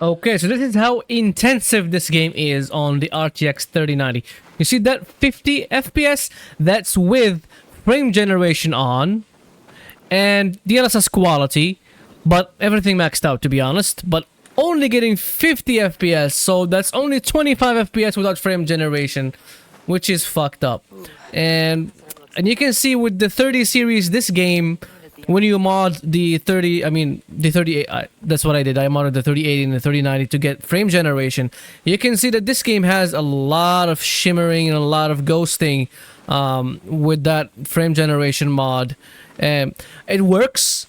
Okay, so this is how intensive this game is on the RTX 3090. You see that 50 FPS? That's with frame generation on and DLSS quality, but everything maxed out to be honest, but only getting 50 FPS, so that's only 25 FPS without frame generation, which is fucked up. And you can see with the 30 series, this game, when you mod the 30, I mean the 38, that's what I did. I modded the 3080 and the 3090 to get frame generation. You can see that this game has a lot of shimmering and a lot of ghosting with that frame generation mod. It works.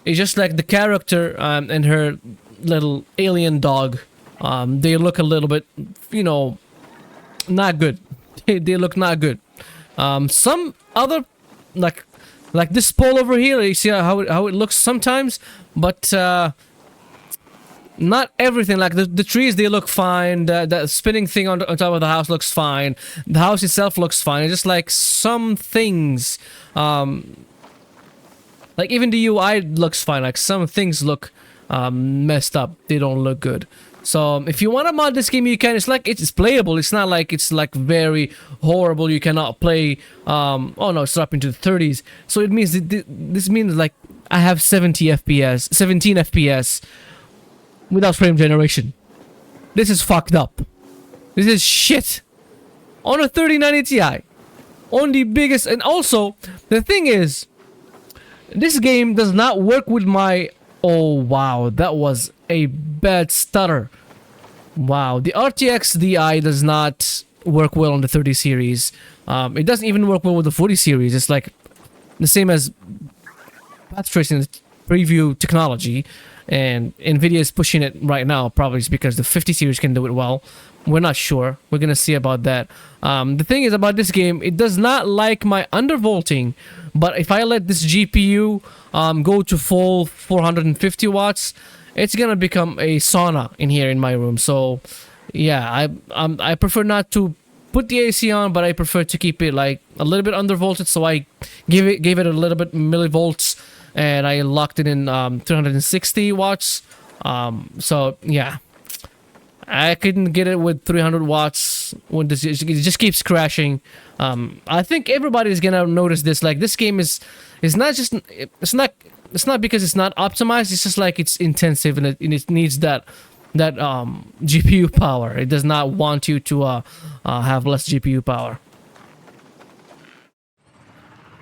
It's just like the character and her little alien dog. They look a little bit, you know, not good. They look not good. Some other like this pole over here, you see how it looks sometimes, but not everything. Like the trees, they look fine. The spinning thing on top of the house looks fine. The house itself looks fine. It's just like some things, like even the UI looks fine. Like some things look messed up. They don't look good. So if you want to mod this game, you can. It's like it's playable. It's not like it's like very horrible. You cannot play. Oh no, it's dropping to the 30s. So it means this means like I have 17 FPS without frame generation. This is fucked up. This is shit. On a 3090 Ti, on the biggest, and also the thing is, this game does not work with my. Oh wow, that was a bad stutter. Wow, the RTXDI does not work well on the 30 series. It doesn't even work well with the 40 series. It's like the same as path tracing preview technology, and NVIDIA is pushing it right now. Probably it's because the 50 series can do it well. We're not sure. We're gonna see about that. The thing is about this game, it does not like my undervolting. But if I let this GPU go to full 450 watts, it's gonna become a sauna in here in my room. So yeah, I prefer not to put the AC on, but I prefer to keep it like a little bit undervolted. So I gave it a little bit millivolts, and I locked it in 360 watts. So yeah, I couldn't get it with 300 watts when this it just keeps crashing. I think everybody is gonna notice this. Like this game is not just it's not because it's not optimized. It's just like it's intensive and it needs that GPU power. It does not want you to have less GPU power.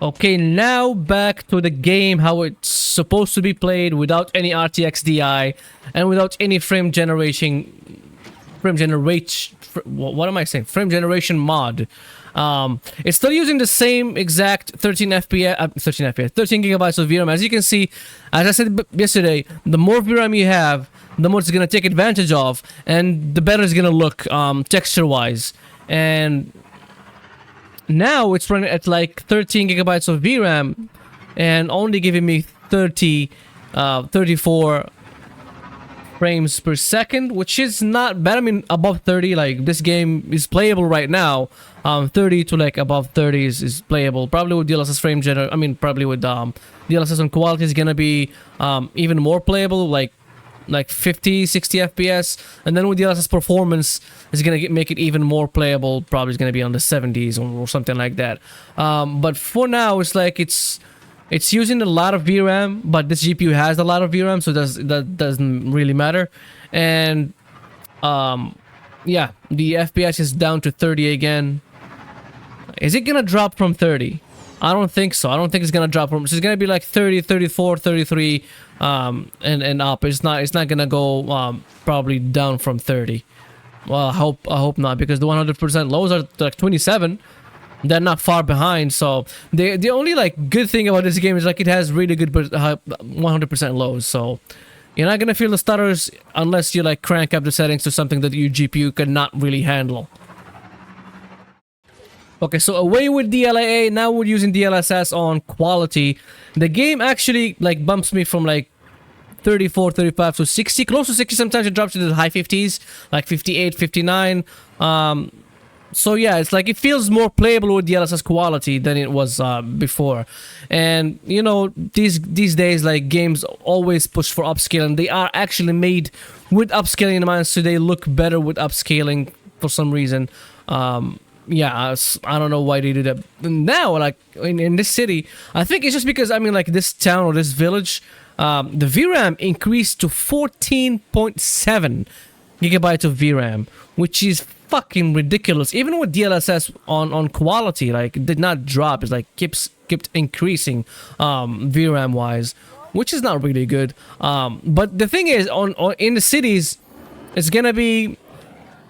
Okay, now back to the game, how it's supposed to be played without any RTXDI and without any frame generation mod. It's still using the same exact 13 gigabytes of VRAM. As you can see, as I said yesterday, the more VRAM you have, the more it's gonna take advantage of, and the better it's gonna look texture-wise. And now it's running at like 13 gigabytes of VRAM and only giving me 34 frames per second, which is not bad. I mean, above 30, like this game is playable right now. 30 to like above 30 is playable. Probably with DLSS frame gener. I mean, probably with DLSS on quality is gonna be even more playable, like 50, 60 FPS, and then with DLSS performance is gonna make it even more playable. Probably is gonna be on the 70s or something like that. But for now, it's like it's using a lot of VRAM, but this GPU has a lot of VRAM, so that doesn't really matter. And yeah, the FPS is down to 30 again. Is it gonna drop from 30? I don't think so. I don't think it's gonna drop from. It's gonna be like 30, 34, 33, and up. It's not gonna go probably down from 30. Well, I hope not, because the 100% lows are like 27. They're not far behind. So the only like good thing about this game is like it has really good 100% lows. So you're not gonna feel the stutters unless you like crank up the settings to something that your GPU cannot really handle. Okay, so away with DLAA, now we're using DLSS on quality. The game actually like bumps me from like 34, 35 to 60, close to 60. Sometimes it drops to the high 50s, like 58, 59. So yeah, it's like it feels more playable with DLSS quality than it was before. And you know, these days like games always push for upscale, and they are actually made with upscaling in mind, so they look better with upscaling for some reason. Yeah, I don't know why they do that now. Like in this city, I think it's just because, I mean, like this town or this village, the VRAM increased to 14.7 gigabytes of VRAM, which is fucking ridiculous. Even with DLSS on quality, like it did not drop. It's like kept increasing VRAM wise, which is not really good. But the thing is, on in the cities, it's gonna be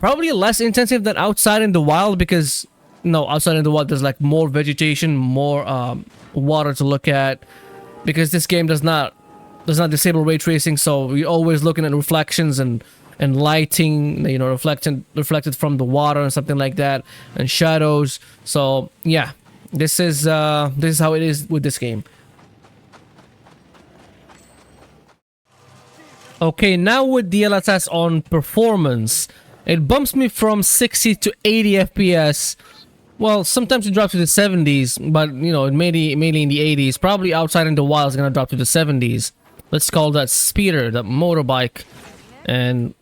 probably less intensive than outside in the wild, because outside in the wild there's like more vegetation, more water to look at, because this game does not disable ray tracing, so you're always looking at reflections and lighting, reflected from the water and something like that, and shadows. So yeah, this is how it is with this game. Okay, now with DLSS on performance, it bumps me from 60 to 80 FPS. Well, sometimes it drops to the 70s, but mainly in the 80s. Probably outside in the wild is gonna drop to the 70s. Let's call that speeder, that motorbike, and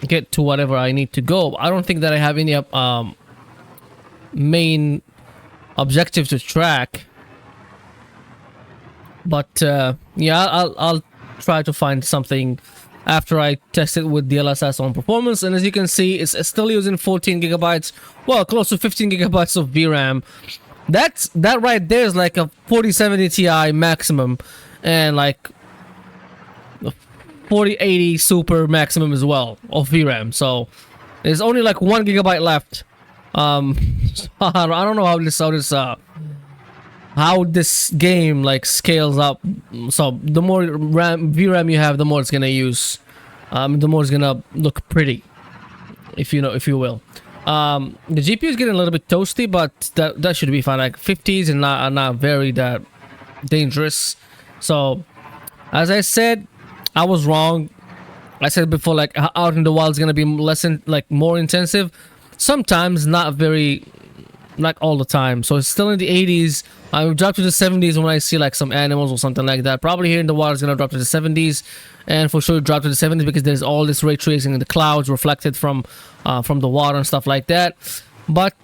get to whatever I need to go. I don't think that I have any main objective to track, but yeah, I'll try to find something after I test it with DLSS on performance. And as you can see, it's still using 14 gigabytes, well, close to 15 gigabytes of VRAM. That right there is like a 4070 Ti maximum, and like 4080 super maximum as well of VRAM. So there's only like 1 gigabyte left. So I don't know how this game like scales up. So the more VRAM you have, the more it's gonna use, the more it's gonna look pretty, if you will. The GPU is getting a little bit toasty, but that should be fine. Like 50s and not very that dangerous. So as I said, I was wrong. I said before, like out in the wild is gonna be more intensive. Sometimes, not all the time. So it's still in the 80s. I will drop to the 70s when I see like some animals or something like that. Probably here in the wild is gonna drop to the 70s, and for sure drop to the 70s because there's all this ray tracing in the clouds reflected from the water and stuff like that. But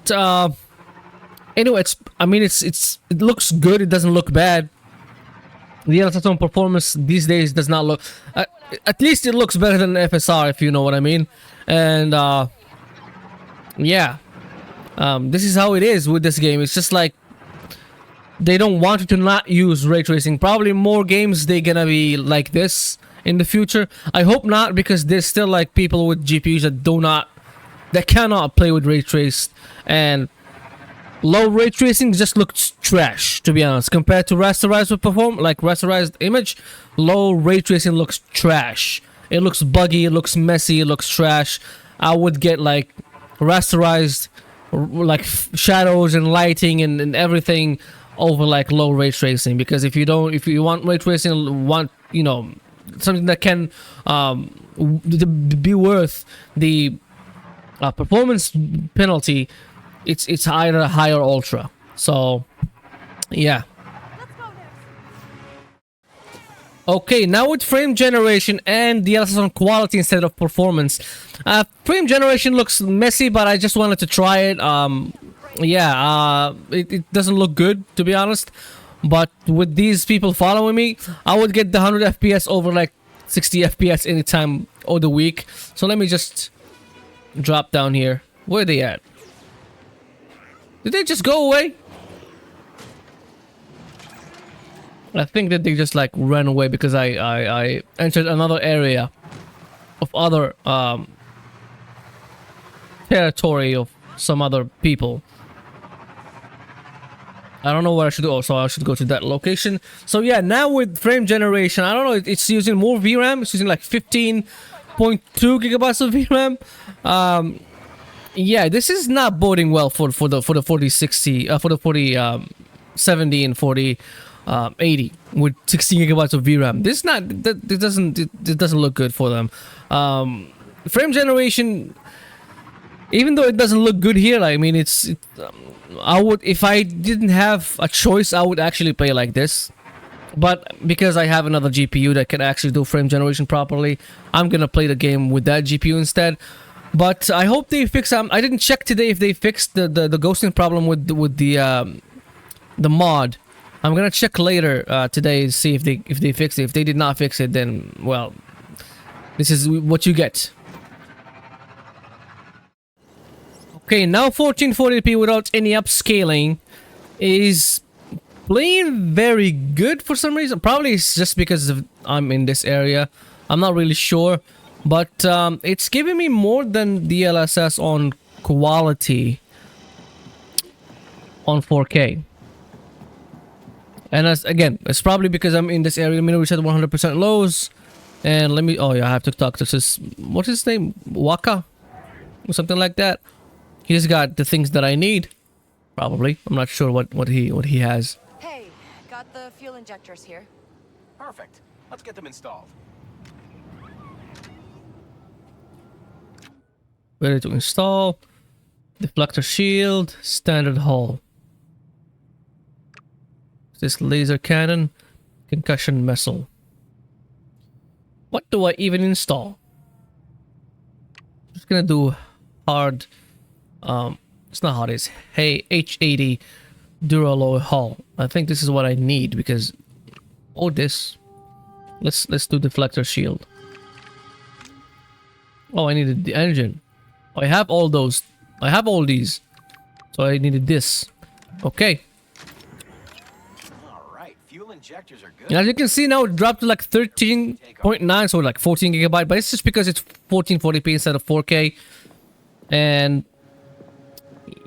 anyway, it looks good. It doesn't look bad. The DLSS on performance these days does not look. At least it looks better than FSR, if you know what I mean. And yeah. This is how it is with this game. It's just like they don't want you to not use ray tracing. Probably more games they're gonna be like this in the future. I hope not, because there's still like people with GPUs that cannot play with ray traced, and low ray tracing just looks trash, to be honest. Compared to rasterized rasterized image, low ray tracing looks trash. It looks buggy, it looks messy, it looks trash. I would get like rasterized like shadows and lighting and everything over like low ray tracing, because if you want ray tracing, something that can be worth the performance penalty, it's either high or ultra. So yeah. Okay, now with frame generation and DLSS on quality instead of performance. Frame generation looks messy, but I just wanted to try it. It doesn't look good, to be honest. But with these people following me, I would get the 100 FPS over like 60 FPS anytime of the week. So let me just drop down here. Where are they at? Did they just go away? I think that they just like ran away because I entered another area of other territory of some other people. I don't know what I should do. Oh, so I should go to that location. So yeah, now with frame generation, I don't know, it's using more VRAM. It's using like 15.2 gigabytes of VRAM. Yeah, this is not boding well for the 4060 for the 4070 and 4080 with 16 gigabytes of VRAM. This doesn't look good for them. Frame generation, even though it doesn't look good here, I mean, I would, if I didn't have a choice, I would actually play like this. But because I have another GPU that can actually do frame generation properly, I'm gonna play the game with that GPU instead. But I hope they fix. I didn't check today if they fixed the ghosting problem with the mod. I'm gonna check later today to see if they fixed it. If they did not fix it, then well, this is what you get. Okay, now 1440p without any upscaling is playing very good for some reason. Probably it's just because I'm in this area. I'm not really sure, but it's giving me more than DLSS on quality on 4K. And as again, it's probably because I'm in this area. Let me reset 100% lows, and let me. Oh yeah, I have to talk to this. What's his name? Waka, or something like that. He's got the things that I need. Probably. I'm not sure what he has. Hey, got the fuel injectors here. Perfect. Let's get them installed. Ready to install. Deflector shield. Standard hull. This laser cannon. Concussion missile. What do I even install? Just gonna do hard. It's not hard. It's hey H80 Duralloy hull. I think this is what I need because this. Let's do deflector shield. Oh, I needed the engine. I have all those. I have all these. So I needed this. Okay. All right, fuel injectors are good. And as you can see now, it dropped to like 13.9, so like 14 gigabyte. But it's just because it's 1440p instead of 4K. And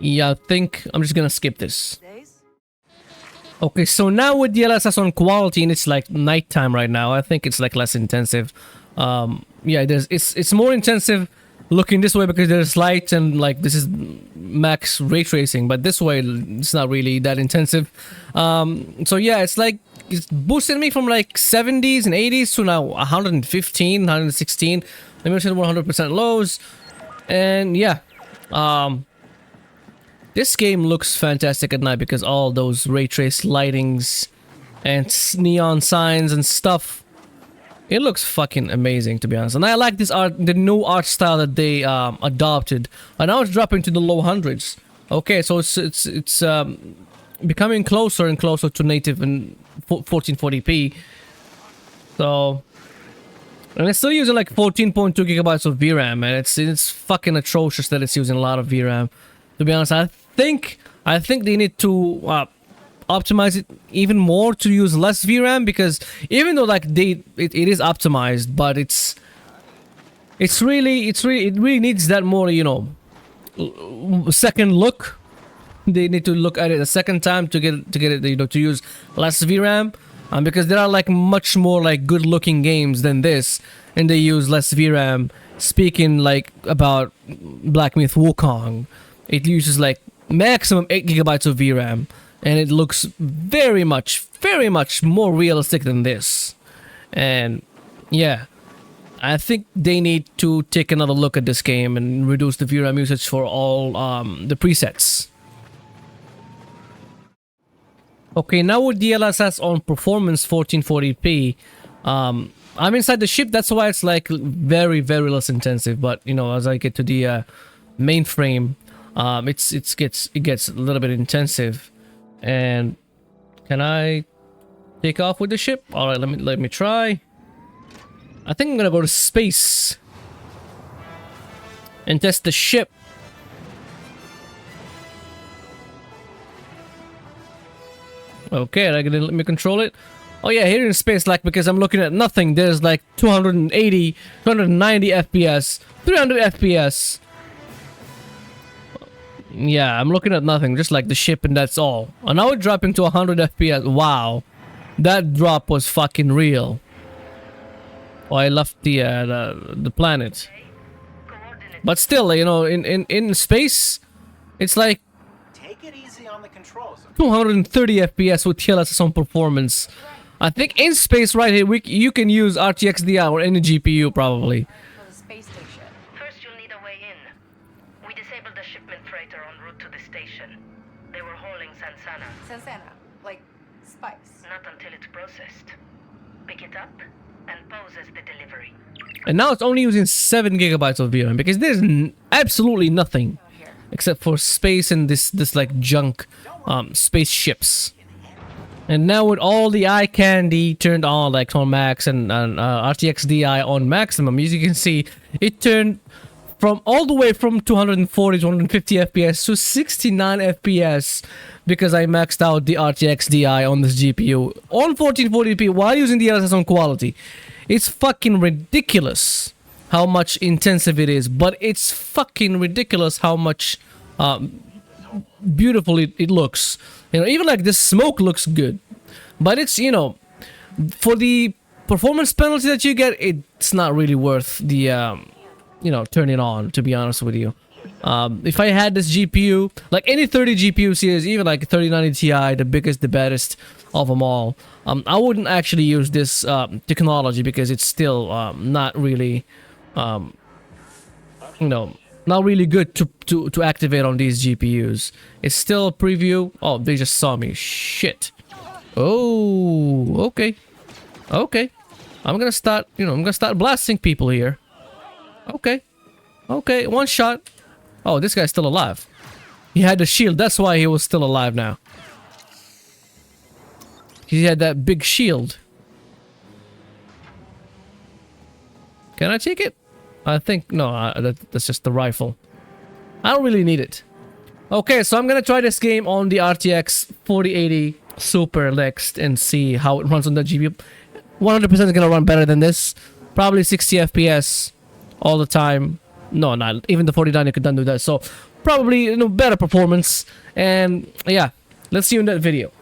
yeah, I think I'm just gonna skip this. Okay, so now with DLSS on quality and it's like nighttime right now, I think it's like less intensive. Yeah, it's more intensive looking this way because there's light and like this is max ray tracing, but this way it's not really that intensive. So yeah, it's like it's boosted me from like 70s and 80s to now 115, 116. Let me set 100% lows, and yeah, this game looks fantastic at night because all those ray trace lightings and neon signs and stuff. It looks fucking amazing, to be honest. And I like this art, the new art style that they adopted. And now it's dropping to the low hundreds. Okay, so it's becoming closer and closer to native and 1440p. So, and it's still using like 14.2 gigabytes of VRAM, and it's fucking atrocious that it's using a lot of VRAM. To be honest, I think they need to optimize it even more to use less VRAM, because even though like it is optimized, but it really needs that more, you know, second look. They need to look at it a second time to get it, you know, to use less VRAM, because there are like much more like good looking games than this, and they use less VRAM. Speaking like about Black Myth Wukong, it uses like maximum 8 gigabytes of VRAM, and it looks very much more realistic than this. And yeah, I think they need to take another look at this game and reduce the VRAM usage for all the presets. Okay, now with DLSS on performance 1440p, I'm inside the ship, that's why it's like very less intensive. But you know, as I get to the mainframe, it gets a little bit intensive. And can I take off with the ship? All right, let me try. I think I'm gonna go to space and test the ship. Okay, let me control it. Oh yeah, here in space, like, because I'm looking at nothing, there's like 280, 290 FPS, 300 FPS. Yeah, I'm looking at nothing, just like the ship, and that's all. And now we're dropping to 100 FPS. Wow, that drop was fucking real. Oh, I left the planet. But still, you know, in space, it's like Take it easy on the controls. 230 FPS with DLSS on performance. I think in space right here, you can use RTXDI or any GPU probably. For the space station. First, you'll need a way in. We disabled the shipment freighter en route to the station. They were hauling Sansana. Sansana. Like Spice. Not until it's processed. Pick it up and pose as the delivery. And now it's only using 7 gigabytes of VRAM because there's absolutely nothing Here. except for space and this like junk spaceships. And now with all the eye candy turned on, like on max and RTXDI on maximum, as you can see, it turned from all the way from 240 to 150 FPS to 69 FPS because I maxed out the RTXDI on this GPU on 1440p while using the DLSS on quality. It's fucking ridiculous how much intensive it is, but it's fucking ridiculous how much beautiful it looks. You know, even like this smoke looks good, but it's, you know, for the performance penalty that you get, it's not really worth the you know, turn it on, to be honest with you. If I had this GPU, like any 30 GPU series, even like 3090 Ti, the biggest, the baddest of them all, I wouldn't actually use this technology because it's still not really, you know, not really good to activate on these GPUs. It's still a preview. Oh, they just saw me. Shit. Oh, okay. Okay. I'm gonna start, you know, I'm gonna start blasting people here. Okay. Okay, one shot. Oh, this guy's still alive. He had the shield. That's why he was still alive now. He had that big shield. Can I take it? I think... No, that's just the rifle. I don't really need it. Okay, so I'm gonna try this game on the RTX 4080 Super next and see how it runs on the GPU. 100% is gonna run better than this. Probably 60 FPS all the time. No, not even the 4090 could not do that. So probably, you know, better performance. And yeah, let's see you in that video.